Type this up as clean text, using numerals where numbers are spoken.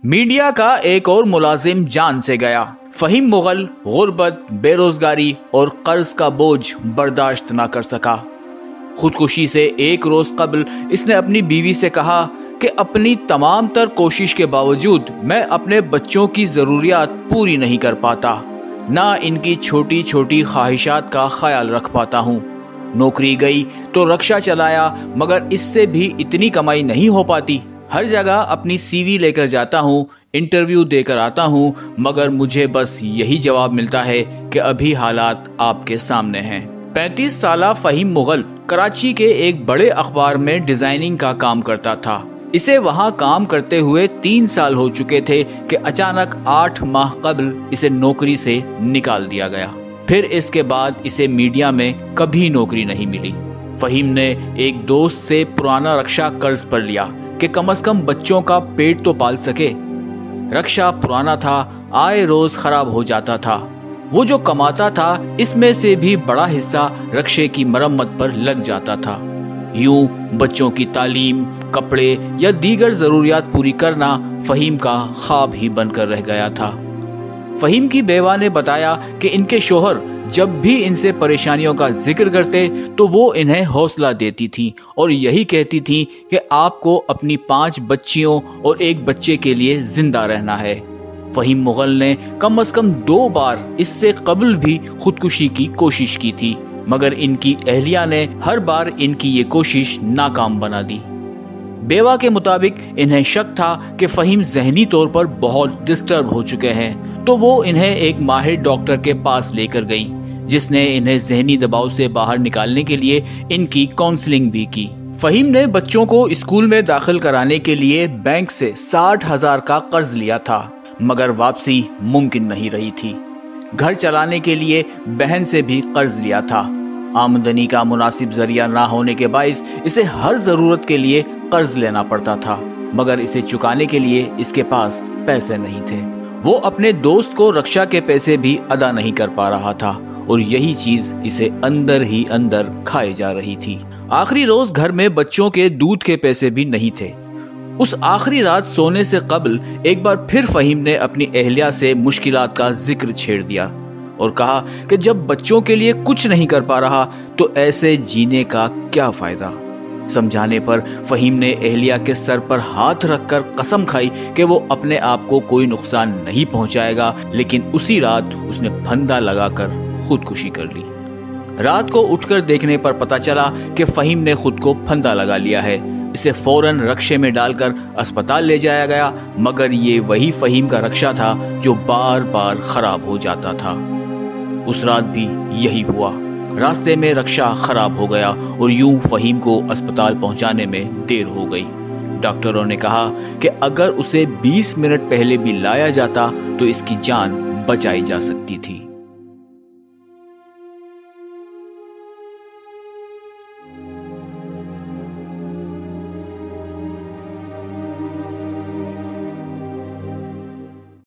Media का एक और मुलाजिम जान से गया। फहीम मुगल गुर्बत, बेरोजगारी और कर्ज का बोझ बर्दाश्त ना कर सका। खुदकुशी से एक रोज कबल इसने अपनी बीवी से कहा कि अपनी तमाम तर कोशिश के बावजूद मैं अपने बच्चों की ज़रूरियात पूरी नहीं कर पाता, ना इनकी छोटी छोटी ख्वाहिशात का ख्याल रख पाता हूँ। नौकरी गई तो रक्षा चलाया, मगर इससे भी इतनी कमाई नहीं हो पाती। हर जगह अपनी सीवी लेकर जाता हूँ, इंटरव्यू देकर आता हूँ, मगर मुझे बस यही जवाब मिलता है कि अभी हालात आपके सामने हैं। 35 साला फहीम मुगल कराची के एक बड़े अखबार में डिजाइनिंग का काम करता था। इसे वहां काम करते हुए 3 साल हो चुके थे कि अचानक 8 माह कबल इसे नौकरी से निकाल दिया गया। फिर इसके बाद इसे मीडिया में कभी नौकरी नहीं मिली। फहीम ने एक दोस्त से पुराना रक्षा कर्ज पर लिया कि कम से कम बच्चों का पेट तो पाल सके। रक्षा पुराना था, आए रोज खराब हो जाता था। वो जो कमाता था इसमें से भी बड़ा हिस्सा रक्षे की मरम्मत पर लग जाता था। यूं बच्चों की तालीम, कपड़े या दीगर जरूरियात पूरी करना फहीम का ख्वाब ही बनकर रह गया था। फहीम की बेवा ने बताया कि इनके शोहर जब भी इनसे परेशानियों का जिक्र करते तो वो इन्हें हौसला देती थी और यही कहती थी कि आपको अपनी 5 बच्चियों और एक बच्चे के लिए जिंदा रहना है। फहीम मुगल ने कम से कम 2 बार इससे कबल भी खुदकुशी की कोशिश की थी, मगर इनकी अहलिया ने हर बार इनकी ये कोशिश नाकाम बना दी। बेवा के मुताबिक इन्हें शक था कि फहीम जहनी तौर पर बहुत डिस्टर्ब हो चुके हैं, तो वो इन्हें एक माहिर डॉक्टर के पास लेकर गई, जिसने इन्हें जहनी दबाव से बाहर निकालने के लिए इनकी काउंसलिंग भी की। फहीम ने बच्चों को स्कूल में दाखिल कराने के लिए बैंक से 60,000 का कर्ज लिया था, मगर वापसी मुमकिन नहीं रही थी। घर चलाने के लिए बहन से भी कर्ज लिया था। आमदनी का मुनासिब जरिया ना होने के बाइस इसे हर जरूरत के लिए कर्ज लेना पड़ता था, मगर इसे चुकाने के लिए इसके पास पैसे नहीं थे। वो अपने दोस्त को रक्षा के पैसे भी अदा नहीं कर पा रहा था और यही चीज इसे अंदर ही अंदर खाए जा रही थी। आखिरी रोज घर में बच्चों के दूध के पैसे भी नहीं थे। उस आखिरी रात सोने से कबल एक बार फिर फहीम ने अपनी अहलिया से मुश्किलात का जिक्र छेड़ दिया और कहा कि जब बच्चों के लिए कुछ नहीं कर पा रहा तो ऐसे जीने का क्या फायदा। समझाने पर फहीम ने अहलिया के सर पर हाथ रखकर कसम खाई कि वो अपने आप को कोई नुकसान नहीं पहुंचाएगा, लेकिन उसी रात उसने फंदा लगाकर खुदकुशी कर ली। रात को उठकर देखने पर पता चला कि फहीम ने खुद को फंदा लगा लिया है। इसे फौरन रक्षे में डालकर अस्पताल ले जाया गया, मगर ये वही फहीम का रक्षा था जो बार बार खराब हो जाता था। उस रात भी यही हुआ। रास्ते में रक्षा खराब हो गया और यूं फहीम को अस्पताल पहुंचाने में देर हो गई। डॉक्टरों ने कहा कि अगर उसे 20 मिनट पहले भी लाया जाता तो इसकी जान बचाई जा सकती थी।